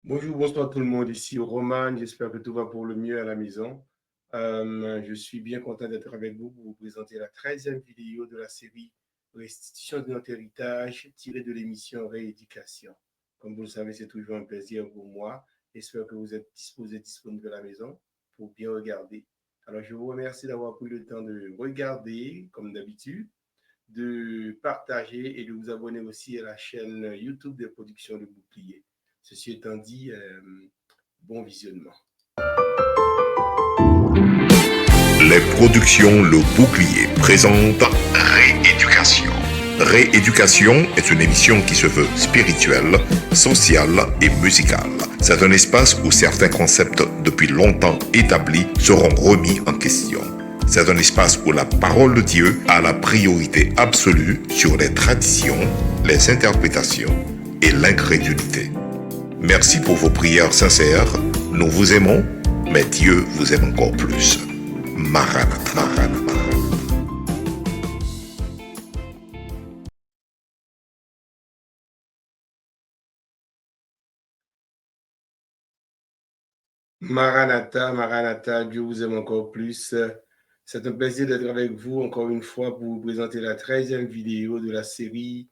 Bonjour, bonsoir tout le monde, ici Roman, j'espère que tout va pour le mieux à la maison. Je suis bien content d'être avec vous pour vous présenter la 13e vidéo de la série Restitution de notre héritage tirée de l'émission Rééducation. Comme vous le savez, c'est toujours un plaisir pour moi. J'espère que vous êtes disponible à la maison pour bien regarder. Alors, je vous remercie d'avoir pris le temps de regarder, comme d'habitude, de partager et de vous abonner aussi à la chaîne YouTube des productions de Bouclier. Ceci étant dit, bon visionnement. Les productions Le Bouclier présentent Rééducation. Rééducation est une émission qui se veut spirituelle, sociale et musicale. C'est un espace où certains concepts depuis longtemps établis seront remis en question. C'est un espace où la parole de Dieu a la priorité absolue sur les traditions, les interprétations et l'incrédulité. Merci pour vos prières sincères. Nous vous aimons, mais Dieu vous aime encore plus. Maranatha, Maranatha. Maranatha, Maranatha, Dieu vous aime encore plus. C'est un plaisir d'être avec vous encore une fois pour vous présenter la 13e vidéo de la série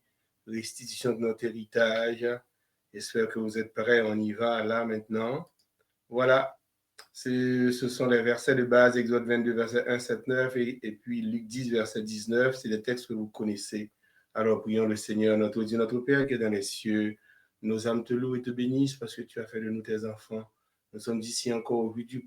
Restitution de notre héritage. J'espère que vous êtes prêts, on y va là maintenant. Voilà, ce sont les versets de base, Exode 22, verset 1, 7, 9, et puis Luc 10, verset 19. C'est des textes que vous connaissez. Alors prions le Seigneur, notre Dieu, notre Père qui est dans les cieux. Nos âmes te louent et te bénissent parce que tu as fait de nous tes enfants. Nous sommes ici encore aujourd'hui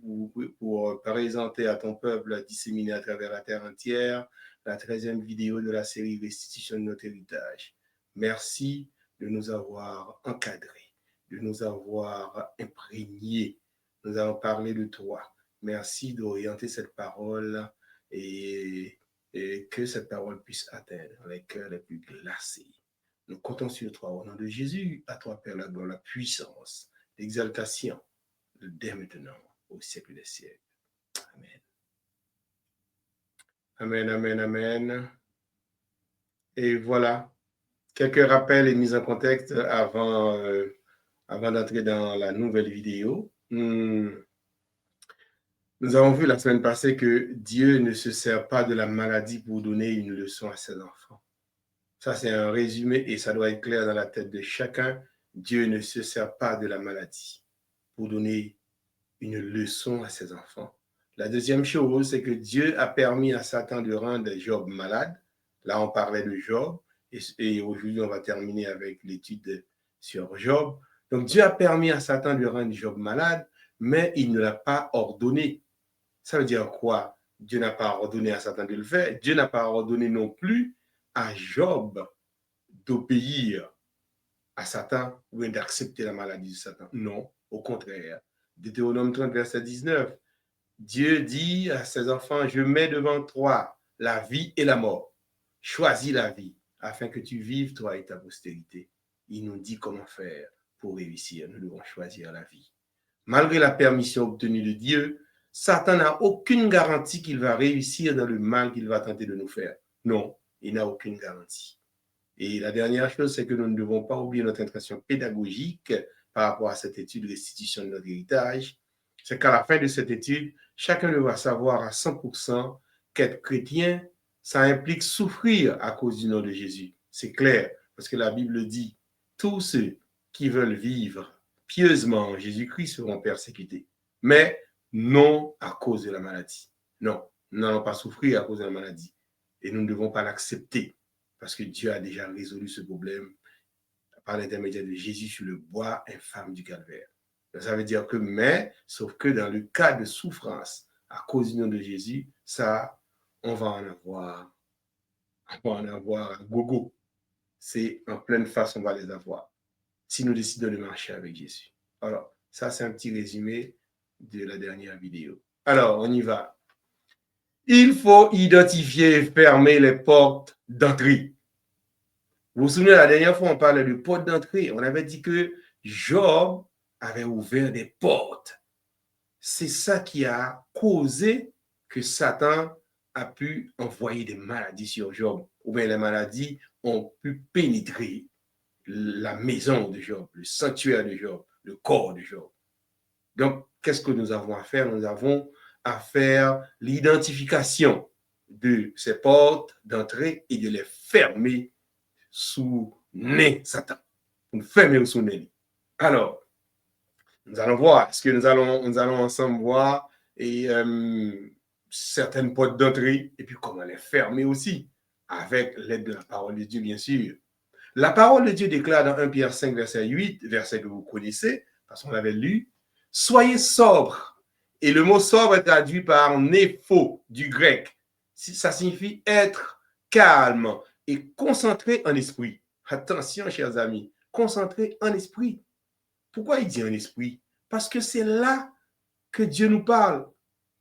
pour présenter à ton peuple, disséminé à travers la terre entière, la 13e vidéo de la série Restitution de notre héritage. Merci de nous avoir encadrés, de nous avoir imprégnés. Nous allons parler de toi. Merci d'orienter cette parole et que cette parole puisse atteindre les cœurs les plus glacés. Nous comptons sur toi au nom de Jésus. À toi, Père, la gloire, la puissance, l'exaltation, dès maintenant, au siècle des siècles. Amen. Amen, amen, amen. Et voilà, quelques rappels et mises en contexte avant d'entrer dans la nouvelle vidéo. Nous avons vu la semaine passée que Dieu ne se sert pas de la maladie pour donner une leçon à ses enfants. Ça, c'est un résumé et ça doit être clair dans la tête de chacun. Dieu ne se sert pas de la maladie pour donner une leçon à ses enfants. La deuxième chose, c'est que Dieu a permis à Satan de rendre Job malade. Là, on parlait de Job et aujourd'hui, on va terminer avec l'étude sur Job. Donc, Dieu a permis à Satan de rendre Job malade, mais il ne l'a pas ordonné. Ça veut dire quoi? Dieu n'a pas ordonné à Satan de le faire. Dieu n'a pas ordonné non plus à Job d'obéir à Satan ou bien d'accepter la maladie de Satan. Non, au contraire. Deutéronome 30, verset 19. Dieu dit à ses enfants, je mets devant toi la vie et la mort. Choisis la vie afin que tu vives, toi et ta postérité. Il nous dit comment faire pour réussir. Nous devons choisir la vie. Malgré la permission obtenue de Dieu, Satan n'a aucune garantie qu'il va réussir dans le mal qu'il va tenter de nous faire. Non, il n'a aucune garantie. Et la dernière chose, c'est que nous ne devons pas oublier notre intention pédagogique par rapport à cette étude de restitution de notre héritage. C'est qu'à la fin de cette étude, chacun devra savoir à 100% qu'être chrétien, ça implique souffrir à cause du nom de Jésus. C'est clair, parce que la Bible dit, tous ceux qui veulent vivre pieusement en Jésus-Christ seront persécutés, mais non à cause de la maladie. Non, nous n'allons pas souffrir à cause de la maladie et nous ne devons pas l'accepter parce que Dieu a déjà résolu ce problème par l'intermédiaire de Jésus sur le bois infâme du calvaire. Ça veut dire que, mais, sauf que dans le cas de souffrance à cause du nom de Jésus, ça, on va en avoir à gogo. C'est en pleine face, on va les avoir. Si nous décidons de marcher avec Jésus. Alors, ça, c'est un petit résumé de la dernière vidéo. Alors, on y va. Il faut identifier et fermer les portes d'entrée. Vous vous souvenez, la dernière fois, on parlait de portes d'entrée. On avait dit que Job avait ouvert des portes. C'est ça qui a causé que Satan a pu envoyer des maladies sur Job. Ou bien les maladies ont pu pénétrer la maison de Job, le sanctuaire de Job. le corps de Job. Donc, qu'est-ce que nous avons à faire? Nous avons à faire l'identification de ces portes d'entrée et de les fermer sous nez Satan. Nous fermer sous nez. Alors, nous allons voir, ce que nous allons ensemble voir et certaines portes d'entrée et puis comment les fermer aussi avec l'aide de la parole de Dieu, bien sûr. La parole de Dieu déclare dans 1 Pierre 5, verset 8, verset que vous connaissez, parce qu'on l'avait lu, « Soyez sobres ». Et le mot sobre est traduit par « népho » du grec. Ça signifie être calme et concentré en esprit. Attention, chers amis, concentré en esprit. Pourquoi il dit en esprit? Parce que c'est là que Dieu nous parle.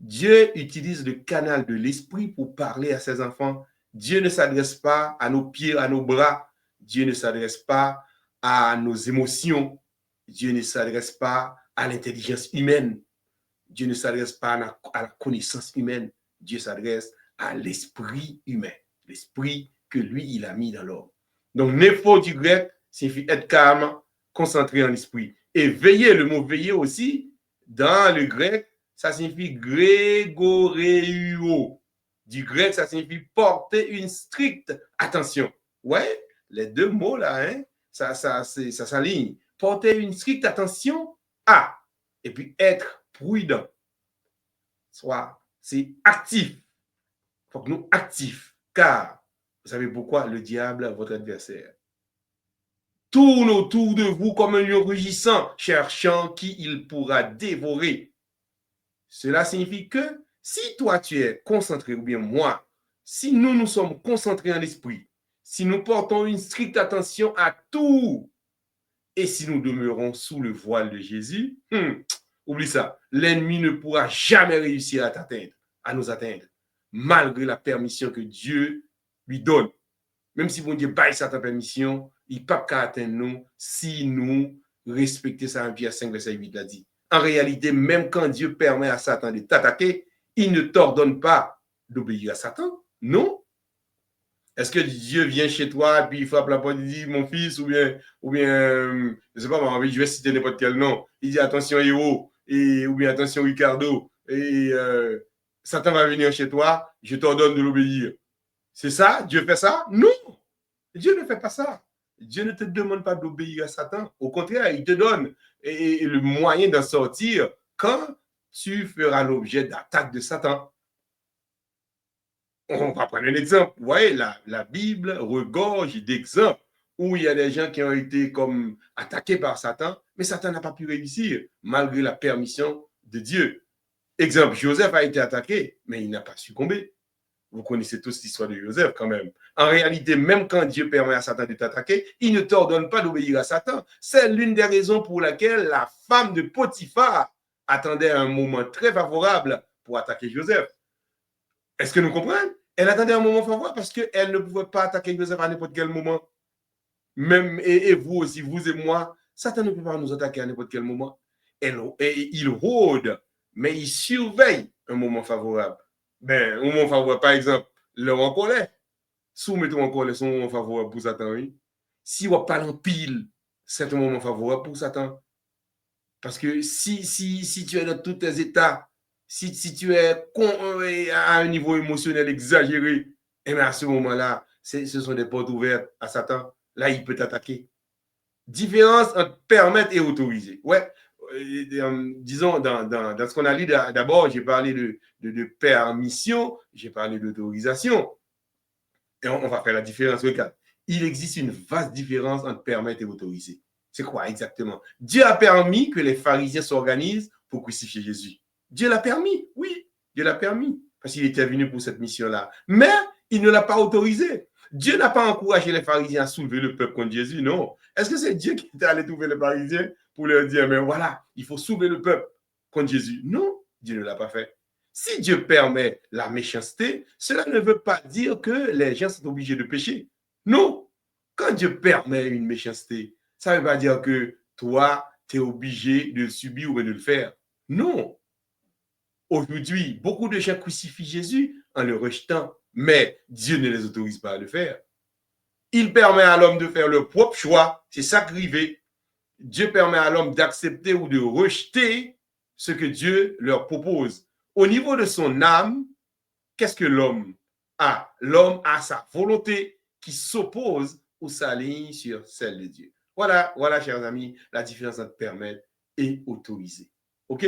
Dieu utilise le canal de l'esprit pour parler à ses enfants. Dieu ne s'adresse pas à nos pieds, à nos bras. Dieu ne s'adresse pas à nos émotions. Dieu ne s'adresse pas à l'intelligence humaine. Dieu ne s'adresse pas à la connaissance humaine. Dieu s'adresse à l'esprit humain. L'esprit que lui, il a mis dans l'homme. Donc, népho du grec signifie être calme, concentré en esprit. Et veiller, le mot veiller aussi, dans le grec, ça signifie grégoréuo. Du grec, ça signifie porter une stricte attention. Ouais, les deux mots là, hein, ça s'aligne. Porter une stricte attention à, et puis être prudent. Soit, c'est actif. Il faut que nous actifs, car vous savez pourquoi le diable, votre adversaire, tourne autour de vous comme un lion rugissant, cherchant qui il pourra dévorer. Cela signifie que si toi tu es concentré, ou bien moi, si nous sommes concentrés en esprit, si nous portons une stricte attention à tout, et si nous demeurons sous le voile de Jésus, oublie ça, l'ennemi ne pourra jamais réussir à t'atteindre, à nous atteindre, malgré la permission que Dieu lui donne. Même si bon Dieu baille sa permission, il ne peut pas atteindre nous si nous respectons ça en Pierre 5, verset 8 l'a dit. En réalité, même quand Dieu permet à Satan de t'attaquer, il ne t'ordonne pas d'obéir à Satan. Non. Est-ce que Dieu vient chez toi et puis il frappe la porte et dit mon fils ou bien je ne sais pas, je vais citer n'importe quel nom. Il dit attention Héros ou bien attention Ricardo et Satan va venir chez toi, je t'ordonne de l'obéir. C'est ça? Dieu fait ça? Non. Dieu ne fait pas ça. Dieu ne te demande pas d'obéir à Satan. Au contraire, il te donne le moyen d'en sortir quand tu feras l'objet d'attaques de Satan. On va prendre un exemple. Vous voyez, la Bible regorge d'exemples où il y a des gens qui ont été comme attaqués par Satan, mais Satan n'a pas pu réussir malgré la permission de Dieu. Exemple, Joseph a été attaqué, mais il n'a pas succombé. Vous connaissez tous l'histoire de Joseph quand même. En réalité, même quand Dieu permet à Satan de t'attaquer, il ne t'ordonne pas d'obéir à Satan. C'est l'une des raisons pour laquelle la femme de Potiphar attendait un moment très favorable pour attaquer Joseph. Est-ce que nous comprenons? Elle attendait un moment favorable parce qu'elle ne pouvait pas attaquer Joseph à n'importe quel moment. Même, et vous aussi, vous et moi, Satan ne peut pas nous attaquer à n'importe quel moment. Il rôde, mais il surveille un moment favorable. Ben, un moment favorable, par exemple, le en colère. Soumettons en colère son moment favorable pour Satan, oui. Si on parle en pile, c'est un moment favorable pour Satan. Parce que si tu es dans tous tes états, si tu es à un niveau émotionnel exagéré, et bien à ce moment-là, ce sont des portes ouvertes à Satan. Là, il peut t'attaquer. Différence entre permettre et autoriser. Ouais. Disons, dans ce qu'on a lu d'abord, j'ai parlé de permission, j'ai parlé d'autorisation. Et on va faire la différence. Regarde, il existe une vaste différence entre permettre et autoriser. C'est quoi exactement? Dieu a permis que les pharisiens s'organisent pour crucifier Jésus. Dieu l'a permis, oui, Dieu l'a permis, parce qu'il était venu pour cette mission-là. Mais il ne l'a pas autorisé. Dieu n'a pas encouragé les pharisiens à soulever le peuple contre Jésus, non. Est-ce que c'est Dieu qui était allé trouver les pharisiens pour leur dire, mais voilà, il faut soulever le peuple contre Jésus? Non, Dieu ne l'a pas fait. Si Dieu permet la méchanceté, cela ne veut pas dire que les gens sont obligés de pécher. Non. Quand Dieu permet une méchanceté, ça ne veut pas dire que toi, tu es obligé de le subir ou de le faire. Non. Aujourd'hui, beaucoup de gens crucifient Jésus en le rejetant, mais Dieu ne les autorise pas à le faire. Il permet à l'homme de faire le propre choix. C'est ça qui arrive. Dieu permet à l'homme d'accepter ou de rejeter ce que Dieu leur propose. Au niveau de son âme, qu'est-ce que l'homme a? L'homme a sa volonté qui s'oppose ou s'aligne sur celle de Dieu. Voilà, chers amis, la différence entre permettre et autoriser. OK?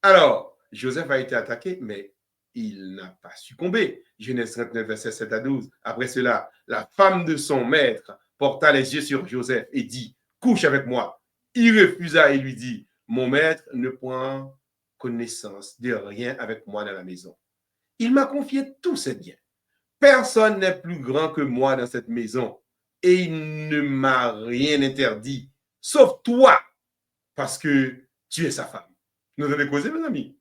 Alors, Joseph a été attaqué, mais il n'a pas succombé. Genèse 39, verset 7 à 12. Après cela, la femme de son maître porta les yeux sur Joseph et dit, couche avec moi. Il refusa et lui dit, mon maître ne prend connaissance de rien avec moi dans la maison. Il m'a confié tous ses biens. Personne n'est plus grand que moi dans cette maison et il ne m'a rien interdit, sauf toi, parce que tu es sa femme. Nous avons causé, mes amis.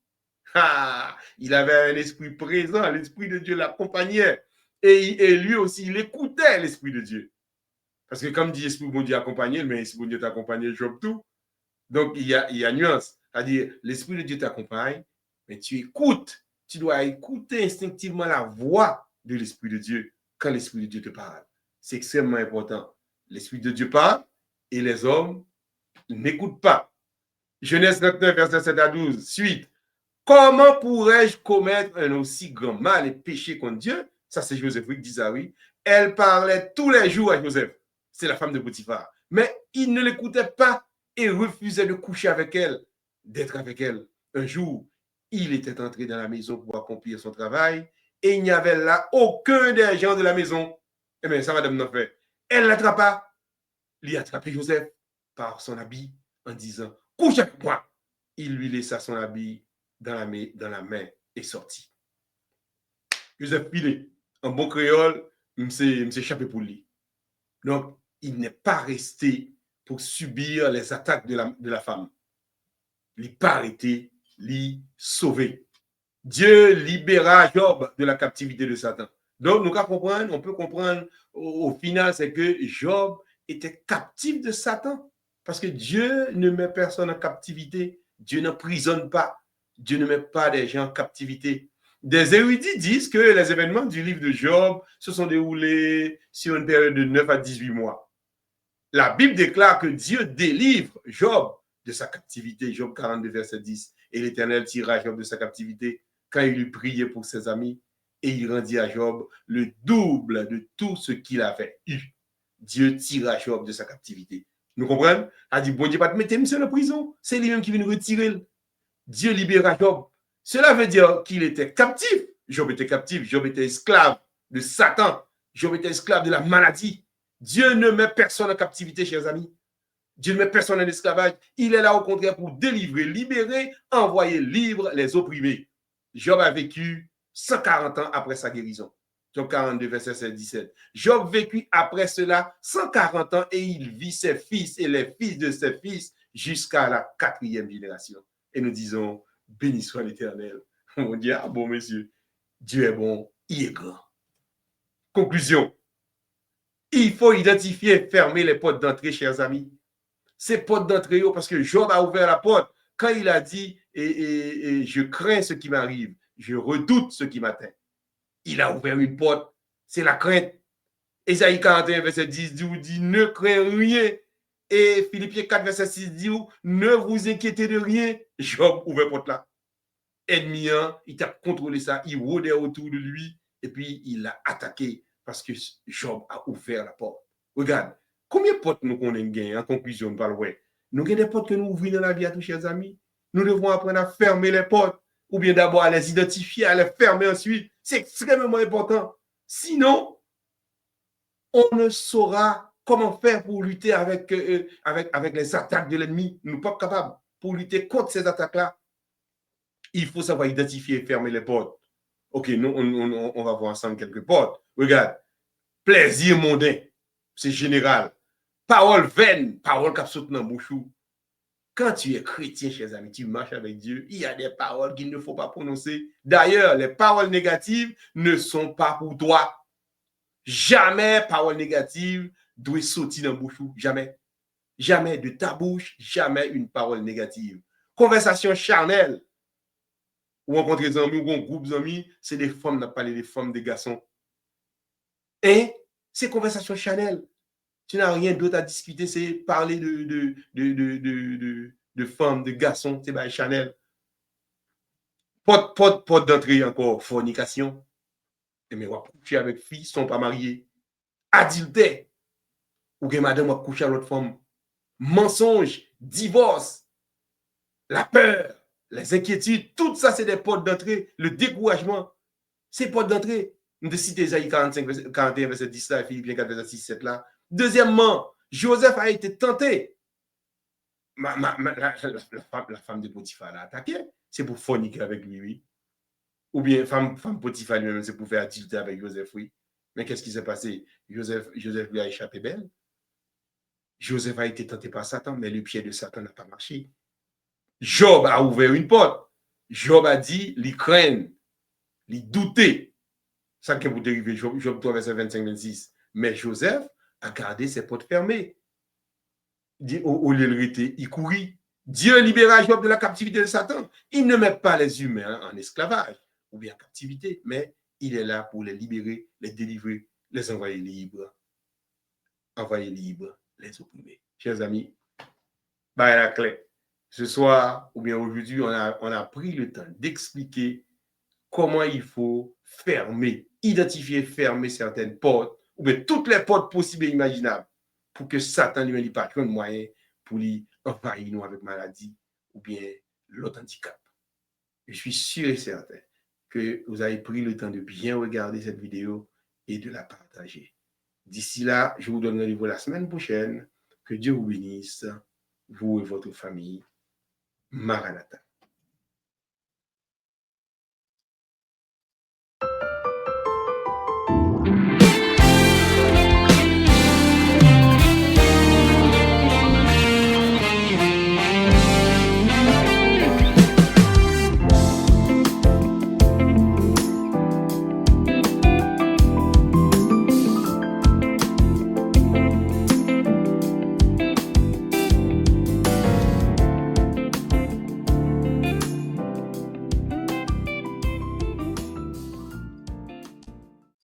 Il avait un esprit présent, l'esprit de Dieu l'accompagnait. Et lui aussi, il écoutait l'esprit de Dieu. Parce que comme dit l'esprit bon Dieu accompagné, mais l'esprit bon Dieu t'accompagne, Job tout. Donc, il y a nuance. C'est-à-dire, l'esprit de Dieu t'accompagne, mais tu écoutes. Tu dois écouter instinctivement la voix de l'esprit de Dieu quand l'esprit de Dieu te parle. C'est extrêmement important. L'esprit de Dieu parle et les hommes n'écoutent pas. Genèse 39, verset 7 à 12. Suite. Comment pourrais-je commettre un aussi grand mal et pécher contre Dieu? Ça, c'est Joseph qui dit ça, oui. Elle parlait tous les jours à Joseph. C'est la femme de Potiphar. Mais il ne l'écoutait pas et refusait de coucher avec elle, d'être avec elle. Un jour, il était entré dans la maison pour accomplir son travail et il n'y avait là aucun des gens de la maison. Eh bien, ça, madame n'a fait. Elle l'attrapa. Il a attrapé Joseph par son habit en disant, couche avec moi. Il lui laissa son habit dans la main et sorti. Joseph Pilé, en bon créole, m'sait échappé pour lui. Donc, il n'est pas resté pour subir les attaques de la femme. Il n'est pas arrêté, l'y sauver. Dieu libéra Job de la captivité de Satan. Donc, on peut comprendre au final, c'est que Job était captif de Satan. Parce que Dieu ne met personne en captivité. Dieu n'emprisonne pas. Dieu ne met pas des gens en captivité. Des érudits disent que les événements du livre de Job se sont déroulés sur une période de 9 à 18 mois. La Bible déclare que Dieu délivre Job de sa captivité. Job 42, verset 10. Et l'Éternel tira Job de sa captivité quand il eut prié pour ses amis et il rendit à Job le double de tout ce qu'il avait eu. Dieu tira Job de sa captivité. Nous comprenons? A dit, bon Dieu, pas te mettre monsieur en prison. C'est lui-même qui vient retirer. Dieu libéra Job. Cela veut dire qu'il était captif. Job était captif. Job était esclave de Satan. Job était esclave de la maladie. Dieu ne met personne en captivité, chers amis. Dieu ne met personne en esclavage. Il est là au contraire pour délivrer, libérer, envoyer libre les opprimés. Job a vécu 140 ans après sa guérison. Job 42, verset 17. Job vécut après cela 140 ans et il vit ses fils et les fils de ses fils jusqu'à la 4e génération. Et nous disons, béni soit l'Éternel. On dit, ah bon, monsieur, Dieu est bon, il est grand. Conclusion. Il faut identifier et fermer les portes d'entrée, chers amis. Ces portes d'entrée, parce que Job a ouvert la porte quand il a dit, et je crains ce qui m'arrive, je redoute ce qui m'atteint. Il a ouvert une porte, c'est la crainte. Ésaïe 41, verset 10 dit, ne craignez rien. Et Philippiens 4, verset 6 dit, ne vous inquiétez de rien. Job ouvert la porte là. Ennemi, il a contrôlé ça, il rôdait autour de lui, et puis il l'a attaqué parce que Job a ouvert la porte. Regarde, combien de portes nous connaissons gagné en conclusion, nous avons des portes que nous ouvrons dans la vie à tous, chers amis. Nous devons apprendre à fermer les portes, ou bien d'abord à les identifier, à les fermer ensuite. C'est extrêmement important. Sinon, on ne saura comment faire pour lutter avec les attaques de l'ennemi. Nous ne sommes pas capables pour lutter contre ces attaques-là. Il faut savoir identifier et fermer les portes. Ok, nous, on va voir ensemble quelques portes. Regarde, plaisir mondain, c'est général. Parole vaine, parole qui saute dans bouchou. Quand tu es chrétien, chers amis, tu marches avec Dieu, il y a des paroles qu'il ne faut pas prononcer. D'ailleurs, les paroles négatives ne sont pas pour toi. Jamais parole négative doit sauter dans bouchou. Jamais. Jamais de ta bouche, jamais une parole négative. Conversation charnelle. Ou rencontrer des amis ou un groupe d'amis, c'est des femmes, on a parlé des femmes, des garçons. Et ces conversations charnelles, Tu n'as rien d'autre à discuter, c'est parler de femmes, de garçons, c'est by Chanel. Pas d'entrée encore, fornication. Mais on va coucher avec filles, sont pas mariés. Adultère. Ou que madame va coucher avec l'autre femme. Mensonge, divorce, la peur, les inquiétudes, tout ça, c'est des portes d'entrée. Le découragement, c'est portes d'entrée. De citer Isaïe 41, verset 10 là, Philippiens 4, verset 6, 7 là. Deuxièmement, Joseph a été tenté. La femme de Potiphar l'a attaqué. C'est pour forniquer avec lui, oui. Ou bien femme Potiphar lui-même, c'est pour faire adultère avec Joseph, oui. Mais qu'est-ce qui s'est passé? Joseph lui a échappé belle. Joseph a été tenté par Satan, mais le pied de Satan n'a pas marché. Job a ouvert une porte. Job a dit, il craint, il doutait. Ça qui vous dériver, Job 3, verset 25-26. Mais Joseph a gardé ses portes fermées. Au lieu de rester, il courit. Dieu libéra Job de la captivité de Satan. Il ne met pas les humains en esclavage ou bien en captivité, mais il est là pour les libérer, les délivrer, les envoyer libres. Envoyer libres les opprimés. Chers amis, bah la clé. Ce soir, ou bien aujourd'hui, on a pris le temps d'expliquer comment il faut fermer, identifier, fermer certaines portes, ou bien toutes les portes possibles et imaginables, pour que Satan lui n'ait pas de moyen pour lui envahir nous avec maladie, ou bien l'autre handicap. Je suis sûr et certain que vous avez pris le temps de bien regarder cette vidéo et de la partager. D'ici là, je vous donne rendez-vous la semaine prochaine. Que Dieu vous bénisse, vous et votre famille. Maranatha.